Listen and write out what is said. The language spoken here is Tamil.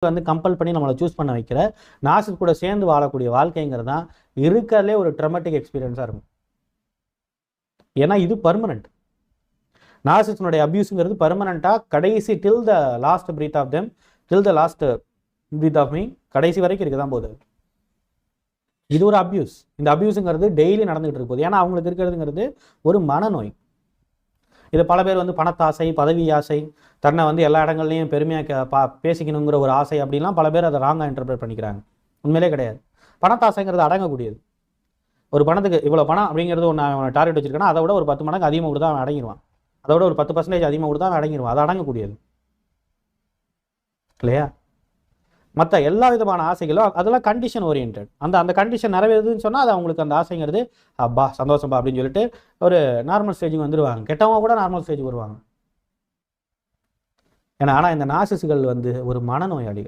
வந்து கம்பல் பண்ணி நம்மளை சூஸ் பண்ண வைக்கிற நார்சிஸ் கூட சேர்ந்து வாழக்கூடிய வாழ்க்கைங்கிறது தான் இருக்கிறதுலே ஒரு ட்ரமாட்டிக் எக்ஸ்பீரியன்ஸாக இருக்கும். ஏன்னா இது பர்மனண்ட். நார்சிஸ்னுடைய அபியூஸுங்கிறது பர்மனண்ட்டாக கடைசி till the last breath of them, till the last breath of me, கடைசி வரைக்கும் இருக்க தான் போகுது. இது ஒரு அபியூஸ். இந்த அபியூஸுங்கிறது டெய்லி நடந்துகிட்டு இருக்கு போகுது. ஏன்னா அவங்களுக்கு இருக்கிறதுங்கிறது ஒரு மனநோய். இது பல பேர் வந்து பணத்தாசை, பதவி ஆசை, தன்னை வந்து எல்லா இடங்கள்லையும் பெருமையாக பேசிக்கணுங்கிற ஒரு ஆசை அப்படிலாம் பல பேர் அதை ராங்காக இன்டர்பிரேட் பண்ணிக்கிறாங்க. உண்மையிலே கிடையாது. பணத்தாசைங்கிறது அடங்கக்கூடியது. ஒரு பணத்துக்கு இவ்வளோ பணம் அப்படிங்கிறது ஒன்று அவன் டார்கெட் வச்சிருக்கானா அதை விட ஒரு 10 மடங்கு அதிகமாக கொடுத்தா அவன் அடங்கிடுவான். அதை விட ஒரு 10% அதிகமாக கொடுத்தா அவன் அடங்கிடுவான். அது அடங்கக்கூடியது இல்லையா? மற்ற எல்லா விதமான ஆசைகளும் அதெல்லாம் கண்டிஷன் ஓரியன்ட். அந்த கண்டிஷன் நிறைவேறுதுன்னு சொன்னால் அது அவங்களுக்கு அந்த ஆசைங்கிறது அப்பா சந்தோஷம்பா அப்படின்னு சொல்லிட்டு ஒரு நார்மல் ஸ்டேஜுக்கு வந்துடுவாங்க. கெட்டவங்க கூட நார்மல் ஸ்டேஜுக்கு வருவாங்க. ஏன்னா ஆனால் இந்த நார்சிஸ்கள் வந்து ஒரு மனநோயாளிகள்.